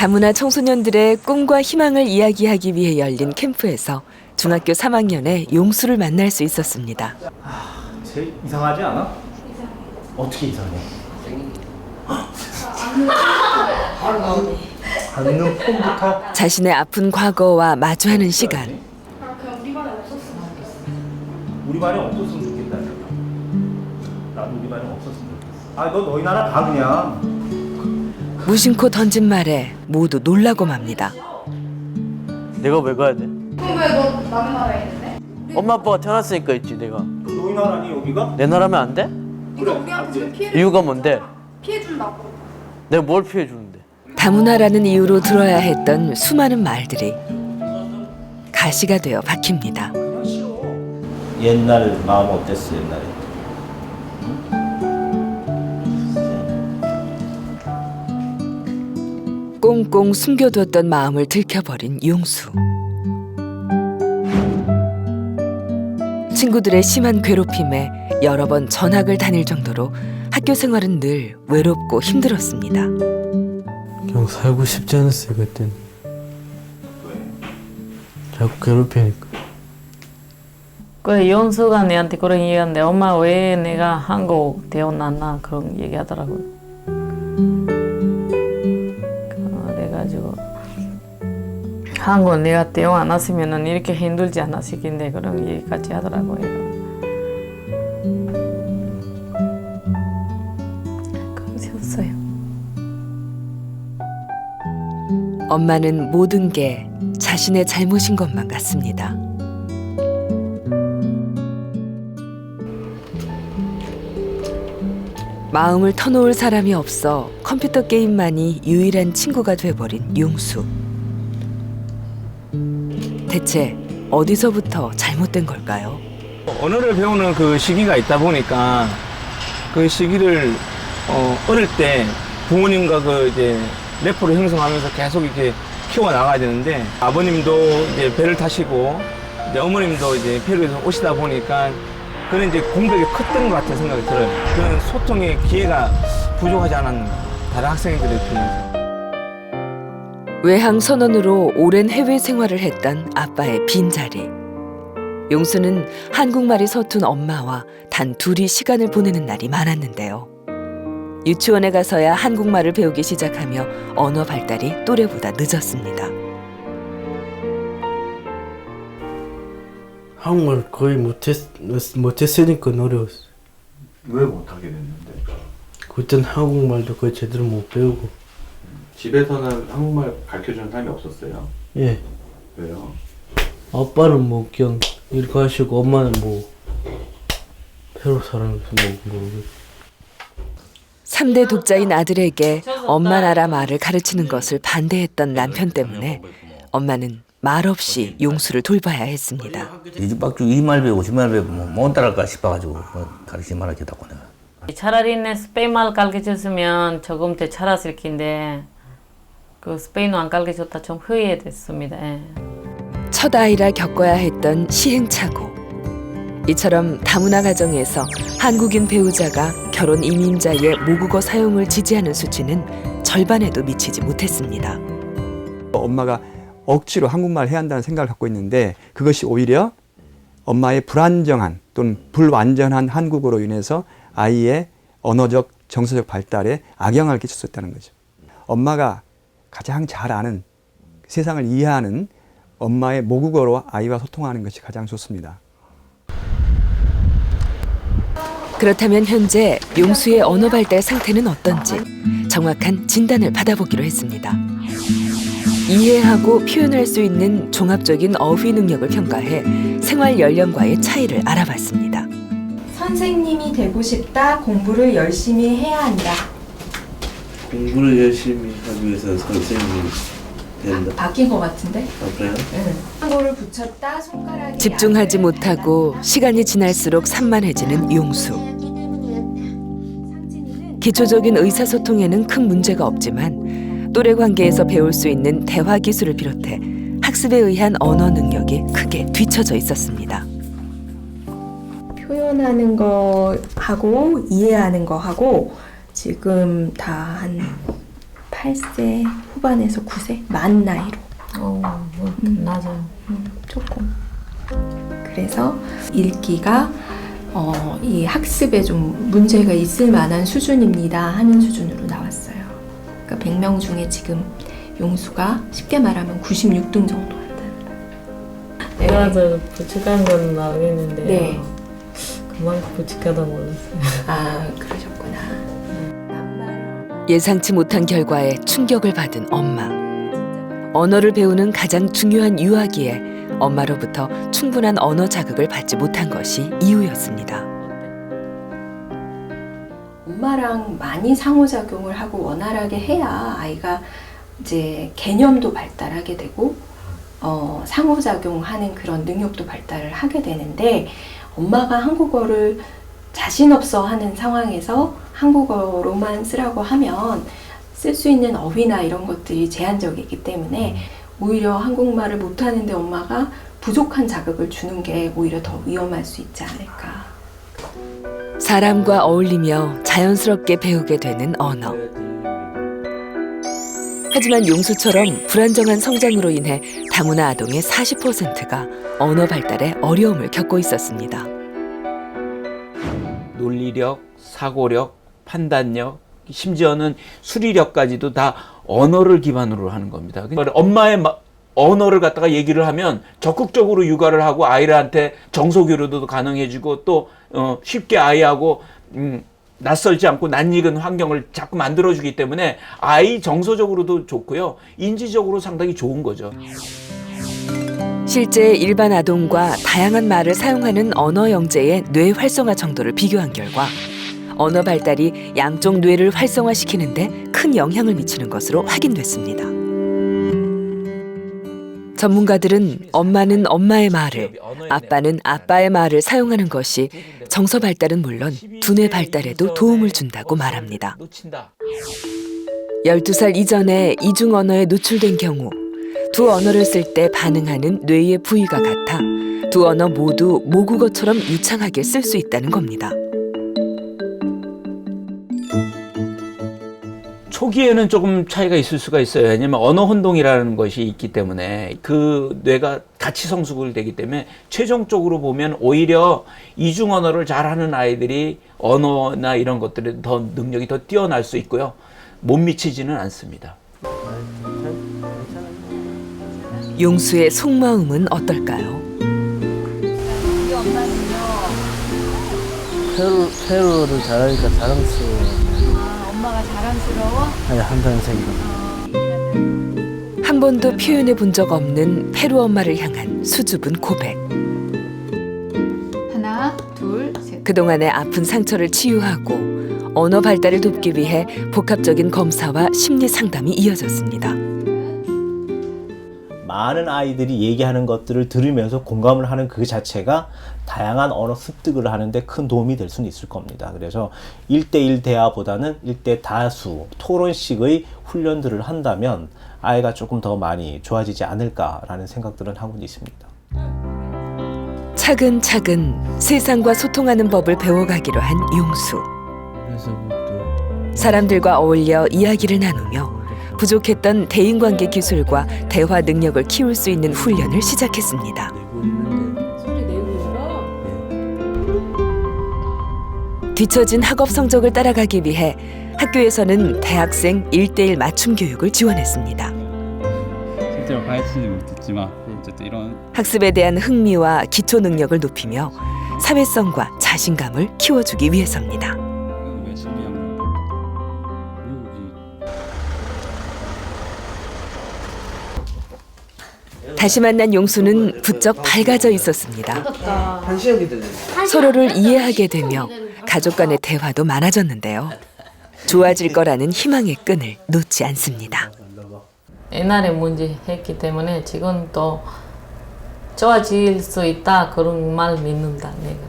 다문화 청소년들의 꿈과 희망을 이야기하기 위해 열린 캠프에서 중학교 3학년의 용수를 만날 수 있었습니다. 쟤 이상하지 않아? 어떻게 이상해? 걷는 폼부터 자신의 아픈 과거와 마주하는 시간. 그냥 우리 반에 없었으면 좋겠어. 우리 반에 없었으면 좋겠다. 나도 우리 반에 없었으면 좋겠어. 아, 너 너희 나라 가 그냥. 무심코 던진 말에 모두 놀라고 맙니다. 내가 왜 가야 돼? 그럼 왜 너 남의 나라에 있는데? 엄마 아빠가 태어났으니까 있지 내가. 너희 나라니 여기가? 내 나라면 안 돼? 이거 우리한테 지금 피해를 이유가 뭔데? 피해 준다고. 내가 뭘 피해 주는데? 다문화라는 이유로 들어야 했던 수많은 말들이 가시가 되어 박힙니다. 옛날 마음 어땠어 옛날에? 꽁꽁 숨겨두었던 마음을 들켜버린 용수. 친구들의 심한 괴롭힘에 여러 번 전학을 다닐 정도로 학교 생활은 늘 외롭고 힘들었습니다. 그냥 살고 싶지 않았어요 그때는. 자꾸 괴롭히니까. 그 용수가 내한테 그런 얘기하는데 엄마 왜 내가 한국 태어났나 그런 얘기하더라고요. 그래가지고 한국 내가 태어 안 왔으면은 이렇게 힘들지 않았을 텐데 그런 얘기까지 하더라고요. 그러셨어요. 엄마는 모든 게 자신의 잘못인 것만 같습니다. 마음을 터놓을 사람이 없어 컴퓨터 게임만이 유일한 친구가 돼버린 용수. 대체 어디서부터 잘못된 걸까요? 언어를 배우는 그 시기가 있다 보니까 그 시기를 어릴 때 부모님과 그 이제 래퍼를 형성하면서 계속 이렇게 키워 나가야 되는데 아버님도 이제 배를 타시고 이제 어머님도 이제 페루에서 오시다 보니까 그런 이제 공백이 컸던 것 같은 생각이 들어요. 그런 소통의 기회가 부족하지 않았는가 다른 학생들에 비해서. 외항 선원으로 오랜 해외 생활을 했던 아빠의 빈자리. 용수는 한국말이 서툰 엄마와 단 둘이 시간을 보내는 날이 많았는데요. 유치원에 가서야 한국말을 배우기 시작하며 언어 발달이 또래보다 늦었습니다. 한국말 거의 못했으니까 어려웠어. 왜 못하게 됐는데? 그땐 한국말도 거의 제대로 못 배우고. 집에서는 한국말 가르쳐주는 사람이 없었어요? 예. 왜요? 아빠는 뭐 그냥 일 가시고 엄마는 뭐 페루 사람이어서 뭐 모르겠어. 3대 독자인 아들에게 엄마 나라 말을 가르치는 것을 반대했던 남편 때문에 엄마는 말없이 용수를 돌봐야 했습니다. 이 집 밖에 이 말 배우고 저 말 배우고 못 따라갈까 싶어가지고 가르치지 말았겠다고 내가. 차라리 내 스페인말 가르쳐줬으면 조금 더 잘했을 텐데 그 스페인어 안 가르쳐줬다 좀 후회됐습니다. 예. 첫 아이라 겪어야 했던 시행착오. 이처럼 다문화 가정에서 한국인 배우자가 결혼 이민자의 모국어 사용을 지지하는 수치는 절반에도 미치지 못했습니다. 엄마가 억지로 한국말을 해야 한다는 생각을 갖고 있는데 그것이 오히려 엄마의 불안정한 또는 불완전한 한국어로 인해서 아이의 언어적, 정서적 발달에 악영향을 끼쳤었다는 거죠. 엄마가 가장 잘 아는, 세상을 이해하는 엄마의 모국어로 아이와 소통하는 것이 가장 좋습니다. 그렇다면 현재 용수의 언어 발달 상태는 어떤지 정확한 진단을 받아보기로 했습니다. 이해하고 표현할 수 있는 종합적인 어휘 능력을 평가해 생활 연령과의 차이를 알아봤습니다. 선생님이 되고 싶다. 공부를 열심히 해야 한다. 공부를 열심히 하기 위해서 선생님이 된다. 바뀐 것 같은데? 아 그래요? 응. 한국어를 붙였다. 손가락이 집중하지 못하고 시간이 지날수록 산만해지는 용수. 기초적인 의사소통에는 큰 문제가 없지만 또래 관계에서 배울 수 있는 대화 기술을 비롯해 학습에 의한 언어 능력이 크게 뒤처져 있었습니다. 표현하는 거 하고 이해하는 거 하고 지금 다 한 8세 후반에서 9세 만 나이로. 맞아요. 조금. 그래서 읽기가 이 학습에 좀 문제가 있을 만한 수준입니다 하는 수준으로 나왔어요. 그러니까 100명 중에 지금 용수가 쉽게 말하면 96등 정도 한다는. 내가 저 부족한 건 나오겠는데 네. 그만큼 부족하다 몰랐어요. 아, 그러셨구나. 예상치 못한 결과에 충격을 받은 엄마. 언어를 배우는 가장 중요한 유아기에 엄마로부터 충분한 언어 자극을 받지 못한 것이 이유였습니다. 엄마랑 많이 상호작용을 하고 원활하게 해야 아이가 이제 개념도 발달하게 되고 상호작용하는 그런 능력도 발달을 하게 되는데, 엄마가 한국어를 자신 없어 하는 상황에서 한국어로만 쓰라고 하면 쓸 수 있는 어휘나 이런 것들이 제한적이기 때문에 오히려 한국말을 못하는데 엄마가 부족한 자극을 주는 게 오히려 더 위험할 수 있지 않을까. 사람과 어울리며 자연스럽게 배우게 되는 언어. 하지만 용수처럼 불안정한 성장으로 인해 다문화 아동의 40%가 언어 발달에 어려움을 겪고 있었습니다. 논리력, 사고력, 판단력, 심지어는 수리력까지도 다 언어를 기반으로 하는 겁니다. 엄마의 언어를 갖다가 얘기를 하면 적극적으로 육아를 하고 아이들한테 정서교류도 가능해지고 또 쉽게 아이하고 낯설지 않고 낯익은 환경을 자꾸 만들어주기 때문에 아이 정서적으로도 좋고요. 인지적으로 상당히 좋은 거죠. 실제 일반 아동과 다양한 말을 사용하는 언어 영재의 뇌 활성화 정도를 비교한 결과 언어 발달이 양쪽 뇌를 활성화시키는데 큰 영향을 미치는 것으로 확인됐습니다. 전문가들은 엄마는 엄마의 말을, 아빠는 아빠의 말을 사용하는 것이 정서 발달은 물론 두뇌 발달에도 도움을 준다고 말합니다. 12살 이전에 이중 언어에 노출된 경우 두 언어를 쓸 때 반응하는 뇌의 부위가 같아 두 언어 모두 모국어처럼 유창하게 쓸 수 있다는 겁니다. 초기에는 조금 차이가 있을 수가 있어요. 왜냐하면 언어 혼동이라는 것이 있기 때문에 그 뇌가 같이 성숙을 되기 때문에 최종적으로 보면 오히려 이중 언어를 잘하는 아이들이 언어나 이런 것들에 더 능력이 더 뛰어날 수 있고요. 못 미치지는 않습니다. 용수의 속마음은 어떨까요? 우리 엄마는요. 페루를 잘하니까 자랑스러워. 엄마가 자랑스러워? 아니, 한다는 생각. 한 번도 표현해 본 적 없는 페루 엄마를 향한 수줍은 고백. 하나, 둘, 셋. 그동안의 아픈 상처를 치유하고 언어 발달을 돕기 위해 복합적인 검사와 심리 상담이 이어졌습니다. 많은 아이들이 얘기하는 것들을 들으면서 공감을 하는 그 자체가 다양한 언어 습득을 하는데 큰 도움이 될 수는 있을 겁니다. 그래서 1대1 대화보다는 1대 다수 토론식의 훈련들을 한다면 아이가 조금 더 많이 좋아지지 않을까라는 생각들은 하고 있습니다. 차근차근 세상과 소통하는 법을 배워가기로 한 용수. 사람들과 어울려 이야기를 나누며 부족했던 대인관계 기술과 대화 능력을 키울 수 있는 훈련을 시작했습니다. 뒤처진 학업 성적을 따라가기 위해 학교에서는 대학생 1대1 맞춤 교육을 지원했습니다. 실제로 가르치지 못했지만 어쨌든 이런 학습에 대한 흥미와 기초 능력을 높이며 사회성과 자신감을 키워주기 위해서입니다. 다시 만난 용수는 부쩍 밝아져 있었습니다. 서로를 이해하게 되며 가족 간의 대화도 많아졌는데요. 좋아질 거라는 희망의 끈을 놓지 않습니다. 옛날에 문제 했기 때문에 지금 또 좋아질 수 있다 그런 말 믿는다 내가.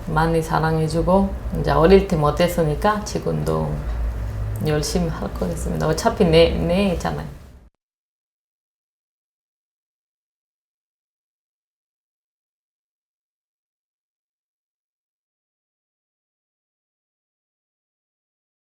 많이 사랑해주고 이제 어릴 때 못했으니까 지금도 열심히 할 거겠습니다. 어차피 내 애잖아요.